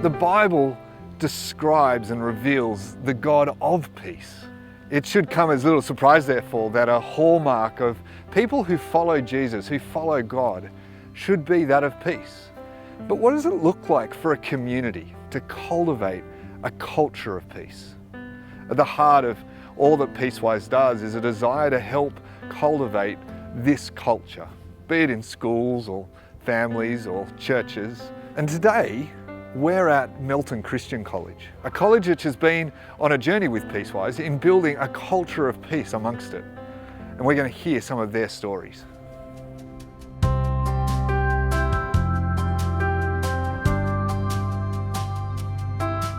The Bible describes and reveals the God of peace. It should come as little surprise, therefore, that a hallmark of people who follow Jesus, who follow God, should be that of peace. But what does it look like for a community to cultivate a culture of peace? At the heart of all that PeaceWise does is a desire to help cultivate this culture, be it in schools or families or churches. And today, we're at Melton Christian College, a college which has been on a journey with PeaceWise in building a culture of peace amongst it. And we're going to hear some of their stories.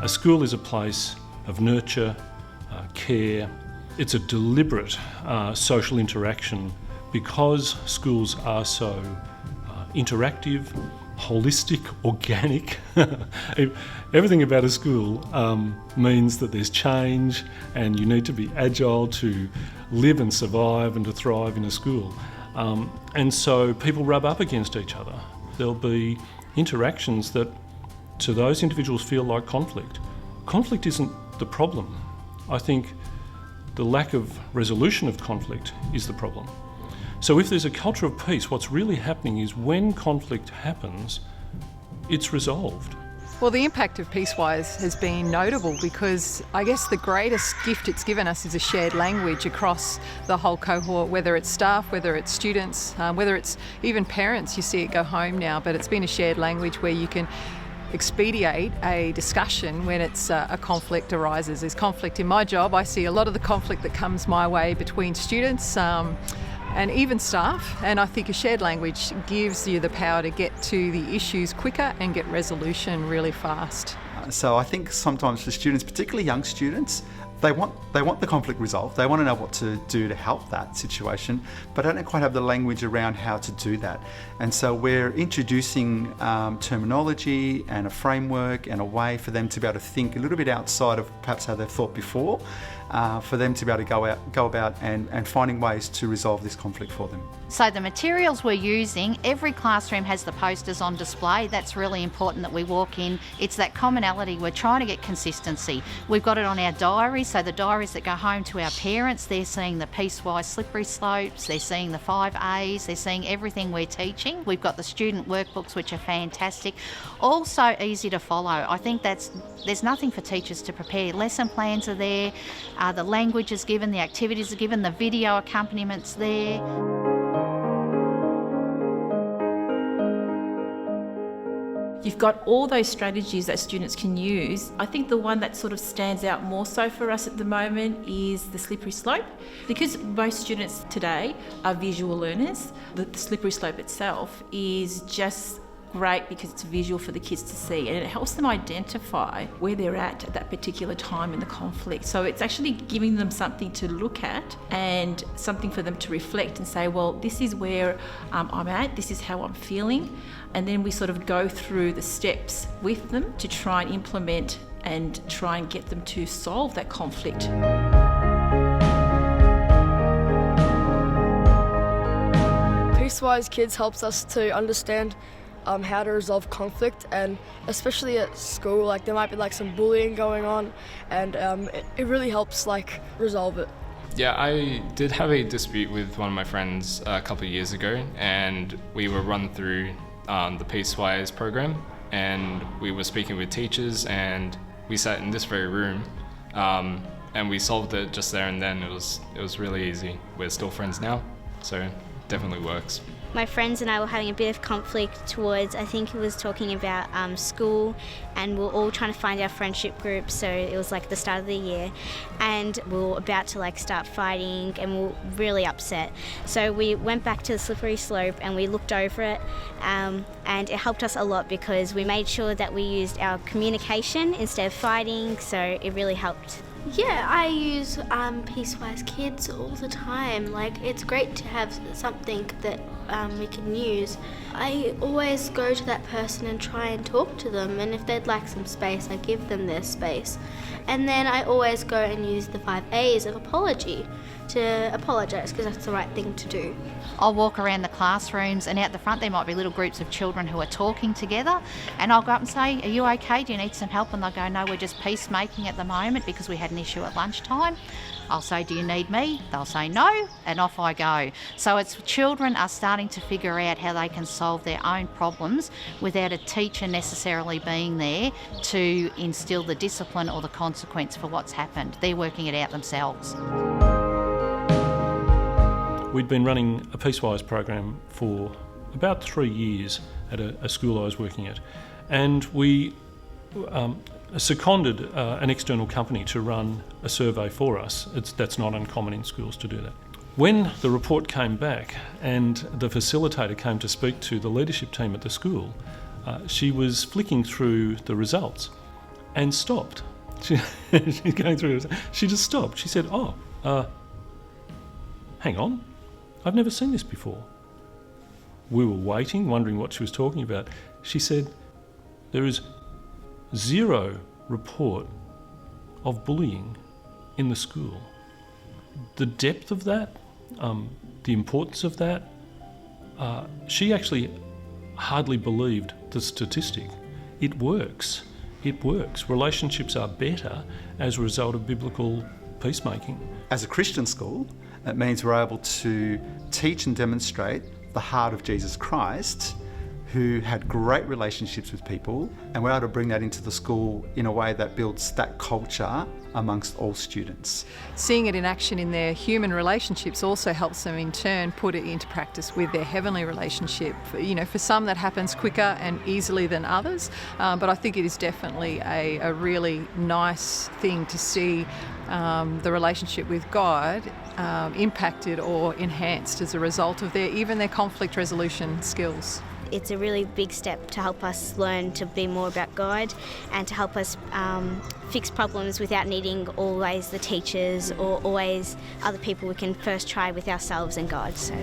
A school is a place of nurture, care. It's a deliberate social interaction because schools are so interactive, holistic, organic. Everything about a school means that there's change and you need to be agile to live and survive and to thrive in a school. And so people rub up against each other. There'll be interactions that to those individuals feel like conflict. Conflict isn't the problem. I think the lack of resolution of conflict is the problem. So if there's a culture of peace, what's really happening is when conflict happens, it's resolved. Well, the impact of PeaceWise has been notable because I guess the greatest gift it's given us is a shared language across the whole cohort, whether it's staff, whether it's students, whether it's even parents. You see it go home now, but it's been a shared language where you can expedite a discussion when it's a conflict arises. There's conflict in my job. I see a lot of the conflict that comes my way between students and even staff, and I think a shared language gives you the power to get to the issues quicker and get resolution really fast. So I think sometimes for students, particularly young students, they want the conflict resolved. They want to know what to do to help that situation, but don't quite have the language around how to do that. And so we're introducing terminology and a framework and a way for them to be able to think a little bit outside of perhaps how they've thought before, for them to be able to go about and finding ways to resolve this conflict for them. So the materials we're using, every classroom has the posters on display. That's really important that we walk in. It's that commonality. We're trying to get consistency. We've got it on our diaries, so the diaries that go home to our parents, they're seeing the PeaceWise slippery slopes, they're seeing the 5 A's, they're seeing everything we're teaching. We've got the student workbooks, which are fantastic. Also easy to follow. I think there's nothing for teachers to prepare. Lesson plans are there, the language is given, the activities are given, the video accompaniments there. You've got all those strategies that students can use. I think the one that sort of stands out more so for us at the moment is the slippery slope. Because most students today are visual learners, the slippery slope itself is just great because it's visual for the kids to see, and it helps them identify where they're at that particular time in the conflict. So it's actually giving them something to look at and something for them to reflect and say, well, this is where I'm at, this is how I'm feeling. And then we sort of go through the steps with them to try and implement and try and get them to solve that conflict. PeaceWise Kids helps us to understand how to resolve conflict, and especially at school, like there might be like some bullying going on, and it really helps like resolve it. Yeah, I did have a dispute with one of my friends a couple of years ago, and we were run through the PeaceWise program, and we were speaking with teachers, and we sat in this very room, and we solved it just there and then. It was really easy. We're still friends now, so it definitely works. My friends and I were having a bit of conflict towards, I think it was talking about school, and we were all trying to find our friendship group, so it was like the start of the year, and we were about to like start fighting, and we were really upset. So we went back to the slippery slope and we looked over it, and it helped us a lot because we made sure that we used our communication instead of fighting, so it really helped. Yeah, I use PeaceWise Kids all the time. Like, it's great to have something that we can use. I always go to that person and try and talk to them, and if they'd like some space, I give them their space. And then I always go and use the 5 A's of apology to apologise because that's the right thing to do. I'll walk around the classrooms, and out the front there might be little groups of children who are talking together, and I'll go up and say, "Are you okay? Do you need some help?" And they'll go, "No, we're just peacemaking at the moment because we had an issue at lunchtime." I'll say, "Do you need me?" They'll say no, and off I go. So it's children are starting to figure out how they can solve their own problems without a teacher necessarily being there to instill the discipline or the consequence for what's happened. They're working it out themselves. We'd been running a PeaceWise program for about 3 years at a school I was working at, and we seconded an external company to run a survey for us. That's not uncommon in schools to do that. When the report came back and the facilitator came to speak to the leadership team at the school, she was flicking through the results and stopped. She's going through it. She just stopped. She said, hang on, I've never seen this before. We were waiting, wondering what she was talking about. She said, there is 0 report of bullying in the school. The depth of that, the importance of that, she actually hardly believed the statistic. It works. It works. Relationships are better as a result of biblical peacemaking. As a Christian school, it means we're able to teach and demonstrate the heart of Jesus Christ, who had great relationships with people, and we're able to bring that into the school in a way that builds that culture amongst all students. Seeing it in action in their human relationships also helps them in turn put it into practice with their heavenly relationship. For some that happens quicker and easily than others, but I think it is definitely a really nice thing to see the relationship with God impacted or enhanced as a result of their conflict resolution skills. It's a really big step to help us learn to be more about God and to help us fix problems without needing always the teachers or always other people. We can first try with ourselves and God. So.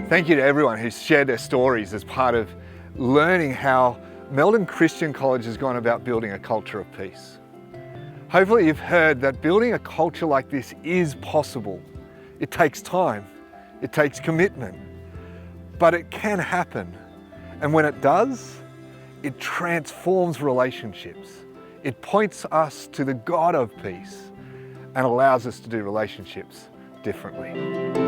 Thank you to everyone who's shared their stories as part of learning how Melbourne Christian College has gone about building a culture of peace. Hopefully you've heard that building a culture like this is possible. It takes time. It takes commitment, but it can happen. And when it does, it transforms relationships. It points us to the God of peace and allows us to do relationships differently.